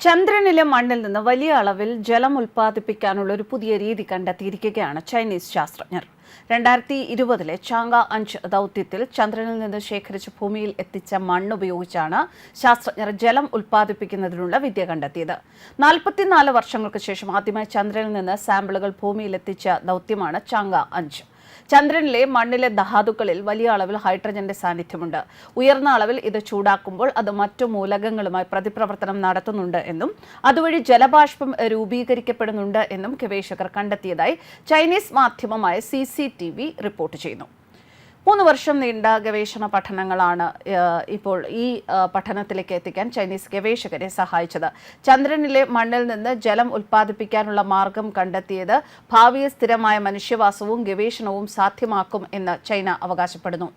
ചന്ദ്രനിലെ മണ്ണിൽ നിന്ന് വലിയ അളവിൽ ജലം ഉൽപ്പാദിപ്പിക്കാനുള്ള ഒരു പുതിയ രീതി കണ്ടെത്തിയിരിക്കുകയാണ് ചൈനീസ് ശാസ്ത്രജ്ഞർ. 2020 ചാങ്ക 5 ദൗത്യത്തിൽ ചന്ദ്രനിൽ നിന്ന് ശേഖരിച്ച് ഭൂമിയിൽ എത്തിച്ച മണ്ണ് ഉപയോഗിച്ചാണ് ശാസ്ത്രജ്ഞർ ജലം ഉൽപ്പാദിപ്പിക്കുന്നതിനുള്ള വിദ്യ കണ്ടെത്തിയത്. 44 വർഷങ്ങൾക്ക് ശേഷം ആദ്യമായി ചന്ദ്രനിൽ നിന്ന് സാമ്പിളുകൾ ഭൂമിയിൽ എത്തിച്ച ദൗത്യമാണ് ചാങ്ക 5. ചന്ദ്രനിലെ മണ്ണിലെ ധാതുക്കളിൽ വലിയ അളവിൽ ഹൈഡ്രജന്റെ സാന്നിധ്യമുണ്ട്. ഉയർന്ന അളവിൽ ഇത് ചൂടാക്കുമ്പോൾ അത് മറ്റു മൂലകങ്ങളുമായി പ്രതിപ്രവർത്തനം നടത്തുന്നുണ്ട് എന്നും അതുവഴി ജലബാഷ്പം രൂപീകരിക്കപ്പെടുന്നുണ്ട് എന്നും ഗവേഷകർ കണ്ടെത്തിയതായി ചൈനീസ് മാധ്യമമായ CCTV റിപ്പോർട്ട് ചെയ്യുന്നു. 3 വർഷം നീണ്ട ഗവേഷണ പഠനങ്ങളാണ് ഇപ്പോൾ ഈ പഠനത്തിലേക്ക് എത്തിക്കാൻ ചൈനീസ് ഗവേഷകരെ സഹായിച്ചത്. ചന്ദ്രനിലെ മണ്ണിൽ നിന്ന് ജലം ഉൽപ്പാദിപ്പിക്കാനുള്ള മാർഗം കണ്ടെത്തിയത് ഭാവിയിൽ സ്ഥിരമായ മനുഷ്യവാസവും ഗവേഷണവും സാധ്യമാക്കും എന്ന് ചൈന അവകാശപ്പെടുന്നു.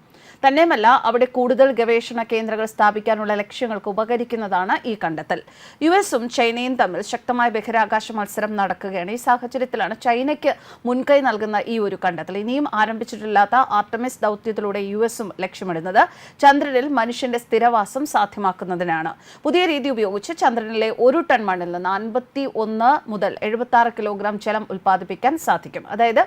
തന്നെയുമല്ല, അവിടെ കൂടുതൽ ഗവേഷണ കേന്ദ്രങ്ങൾ സ്ഥാപിക്കാനുള്ള ലക്ഷ്യങ്ങൾക്ക് ഉപകരിക്കുന്നതാണ് ഈ കണ്ടെത്തൽ. US-ഉം ചൈനയും തമ്മിൽ ശക്തമായ ബഹിരാകാശ മത്സരം നടക്കുകയാണ്. ഈ സാഹചര്യത്തിലാണ് ചൈനയ്ക്ക് മുൻകൈ നൽകുന്ന ഈ ഒരു കണ്ടെത്തൽ. ഇനിയും ആരംഭിച്ചിട്ടില്ലാത്ത ആർട്ടമിസ് ദൗത്യത്തിലൂടെ US-ഉം ലക്ഷ്യമിടുന്നത് ചന്ദ്രനിൽ മനുഷ്യന്റെ സ്ഥിരവാസം സാധ്യമാക്കുന്നതിനാണ്. പുതിയ രീതി ഉപയോഗിച്ച് ചന്ദ്രനിലെ 1 ടൺ മണ്ണിൽ നിന്ന് 51 മുതൽ 76 കിലോഗ്രാം ജലം ഉൽപ്പാദിപ്പിക്കാൻ സാധിക്കും. അതായത്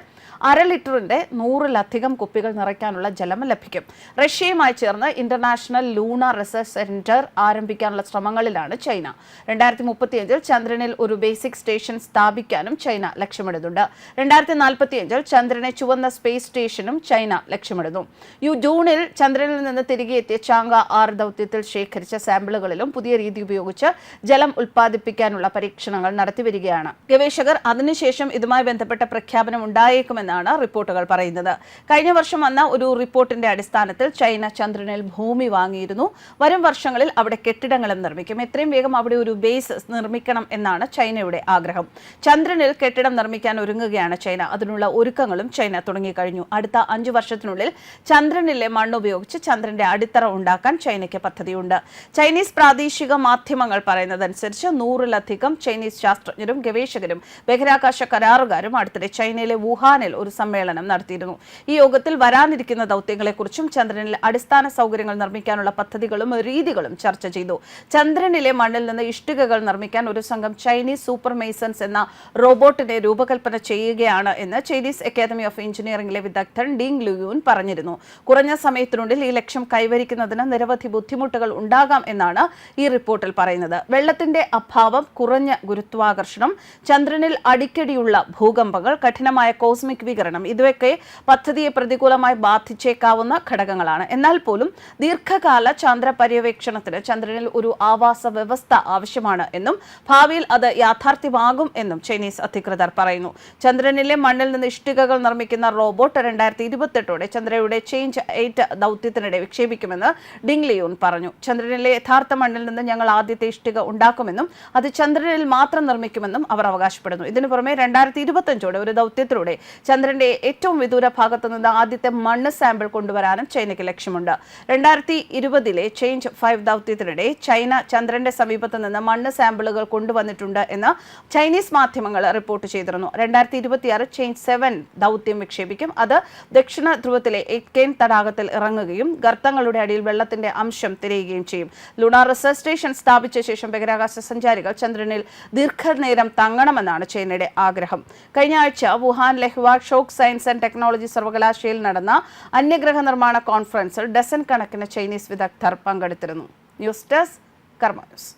1/2 ലിറ്ററിന്റെ 100-ലധികം കുപ്പികൾ നിറയ്ക്കാനുള്ള ജലം ലഭിക്കും. റഷ്യയുമായി ചേർന്ന് ഇന്റർനാഷണൽ ലൂണാർ റിസർച്ച് സെന്റർ ആരംഭിക്കാനുള്ള ശ്രമങ്ങളിലാണ് ചൈന. 2035 ചന്ദ്രനിൽ ഒരു ബേസിക് സ്റ്റേഷൻ സ്ഥാപിക്കാനും ചൈന ലക്ഷ്യമിടുന്നുണ്ട്. 2045 ചന്ദ്രനെ ചുവന്ന സ്പേസ് സ്റ്റേഷനും ചൈന ലക്ഷ്യമിടുന്നു. ജൂണിൽ ചന്ദ്രനിൽ നിന്ന് തിരികെ എത്തിയ ചാങ്ക 6 ദൗത്യത്തിൽ ശേഖരിച്ച സാമ്പിളുകളിലും പുതിയ രീതി ഉപയോഗിച്ച് ജലം ഉൽപ്പാദിപ്പിക്കാനുള്ള പരീക്ഷണങ്ങൾ നടത്തിവരികയാണ്. ഗവേഷകർ അതിനുശേഷം ഇതുമായി ബന്ധപ്പെട്ട പ്രഖ്യാപനം ഉണ്ടായേക്കുമെന്നാണ് റിപ്പോർട്ടുകൾ പറയുന്നത്. കഴിഞ്ഞ വർഷം വന്ന ഒരു റിപ്പോർട്ടിന്റെ അടിസ്ഥാനത്തിൽ ചൈന ചന്ദ്രനിൽ ഭൂമി വാങ്ങിയിരുന്നു. വരും വർഷങ്ങളിൽ അവിടെ കെട്ടിടങ്ങളും നിർമ്മിക്കും. എത്രയും വേഗം അവിടെ ഒരു ബേസ് നിർമ്മിക്കണം എന്നാണ് ചൈനയുടെ ആഗ്രഹം. ചന്ദ്രനിൽ കെട്ടിടം നിർമ്മിക്കാൻ ഒരുങ്ങുകയാണ് ചൈന. അതിനുള്ള ഒരുക്കങ്ങളും ചൈന തുടങ്ങിക്കഴിഞ്ഞു. അടുത്ത 5 വർഷത്തിനുള്ളിൽ ചന്ദ്രനിലെ മണ്ണ് ഉപയോഗിച്ച് ചന്ദ്രന്റെ അടിത്തറ ഉണ്ടാക്കാൻ ചൈനയ്ക്ക് പദ്ധതിയുണ്ട്. ചൈനീസ് പ്രാദേശിക മാധ്യമങ്ങൾ പറയുന്നതനുസരിച്ച് 100-ലധികം ചൈനീസ് ശാസ്ത്രജ്ഞരും ഗവേഷകരും ബഹിരാകാശ കരാറുകാരും അടുത്തിടെ ചൈനയിലെ വുഹാനിൽ ഒരു സമ്മേളനം നടത്തിയിരുന്നു. ഈ യോഗത്തിൽ വരാനിരിക്കുന്ന ദൗത്യങ്ങളെക്കുറിച്ചും ചന്ദ്രനിൽ അടിസ്ഥാന സൗകര്യങ്ങൾ നിർമ്മിക്കാനുള്ള പദ്ധതികളും രീതികളും ചർച്ച ചെയ്തു. ചന്ദ്രനിലെ മണ്ണിൽ നിന്ന് ഇഷ്ടികകൾ നിർമ്മിക്കാൻ ഒരു സംഘം ചൈനീസ് സൂപ്പർ മെയ്സൺസ് എന്ന റോബോട്ടിനെ രൂപകൽപ്പന ചെയ്യുകയാണ് എന്ന് ചൈനീസ് അക്കാദമി ഓഫ് എഞ്ചിനീയറിംഗിലെ വിദഗ്ധൻ ഡിങ് ലുയൂൻ പറഞ്ഞിരുന്നു. കുറഞ്ഞ സമയത്തിനുള്ളിൽ ഈ ലക്ഷ്യം കൈവരിക്കുന്നതിന് നിരവധി ബുദ്ധിമുട്ടുകൾ ഉണ്ടാകാം എന്നാണ് ഈ റിപ്പോർട്ടിൽ പറയുന്നത്. വെള്ളത്തിന്റെ അഭാവം, കുറഞ്ഞ ഗുരുത്വാകർഷണം, ചന്ദ്രനിൽ അടിക്കടിയുള്ള ഭൂകമ്പങ്ങൾ, കഠിനമായ കോസ്മിക് വികിരണം, ഇതൊക്കെ പദ്ധതിയെ പ്രതികൂലമായി ബാധിച്ചേക്കാവുന്ന ഘടകങ്ങളാണ്. എന്നാൽ പോലും ദീർഘകാല ചന്ദ്ര പര്യവേക്ഷണത്തിന് ചന്ദ്രനിൽ ഒരു ആവാസ വ്യവസ്ഥ ആവശ്യമാണ് എന്നും ഭാവിയിൽ അത് യാഥാർത്ഥ്യമാകും എന്നും ചൈനീസ് അധികൃതർ പറയുന്നു. ചന്ദ്രനിലെ മണ്ണിൽ നിന്ന് ഇഷ്ടികകൾ നിർമ്മിക്കുന്ന റോബോട്ട് 2028 ചന്ദ്രയുടെ ചേഞ്ച് 8 ദൗത്യത്തിനിടെ വിക്ഷേപിക്കുമെന്ന് ഡിങ് ലിയൂൻ പറഞ്ഞു. ചന്ദ്രനിലെ യഥാർത്ഥ മണ്ണിൽ നിന്ന് ഞങ്ങൾ ആദ്യത്തെ ഇഷ്ടിക ഉണ്ടാക്കുമെന്നും അത് ചന്ദ്രനിൽ മാത്രം നിർമ്മിക്കുമെന്നും അവർ അവകാശപ്പെടുന്നു. ഇതിനു പുറമെ 2025 ഒരു ദൗത്യത്തിലൂടെ ചന്ദ്രന്റെ ഏറ്റവും വിദൂര ഭാഗത്തു നിന്ന് ആദ്യത്തെ മണ്ണ് സാമ്പിൾ കൊണ്ടുവരാനും ചൈനയ്ക്ക് ലക്ഷ്യമുണ്ട്. 2020 ചേഞ്ച് 5 ദൗത്യത്തിനിടെ ചൈന ചന്ദ്രന്റെ സമീപത്ത് നിന്ന് മണ്ണ് സാമ്പിളുകൾ കൊണ്ടുവന്നിട്ടുണ്ട് എന്ന് ചൈനീസ് മാധ്യമങ്ങൾ റിപ്പോർട്ട് ചെയ്തിരുന്നു. 2026 ചേഞ്ച് 7 ദൗത്യം വിക്ഷേപിക്കും. അത് ദക്ഷിണ ധ്രുവത്തിലെ എയ്റ്റ്കെയ്ൻ തടാകത്തിൽ ഇറങ്ങുകയും ഗർത്തങ്ങളുടെ അടിയിൽ വെള്ളത്തിന്റെ അംശം തിരയുകയും ചെയ്യും. ലൂണാർ റിസർച്ച് സ്റ്റേഷൻ സ്ഥാപിച്ച ശേഷം ബഹിരാകാശ സഞ്ചാരികൾ ചന്ദ്രനിൽ ദീർഘനേരം തങ്ങണമെന്നാണ് ചൈനയുടെ ആഗ്രഹം. കഴിഞ്ഞ ആഴ്ച വുഹാനിലെ ഹ്വാഷോക് സയൻസ് ആൻഡ് ടെക്നോളജി സർവകലാശാലയിൽ നടന്ന അന്യഗ്രഹ നിർമ്മാണ കോൺഫറൻസിൽ ഡസൻ കണക്കിന് ചൈനീസ് വിദഗ്ധർ പങ്കെടുത്തിരുന്നു. ന്യൂസ് ഡെസ്ക് കർമ്മ ന്യൂസ്.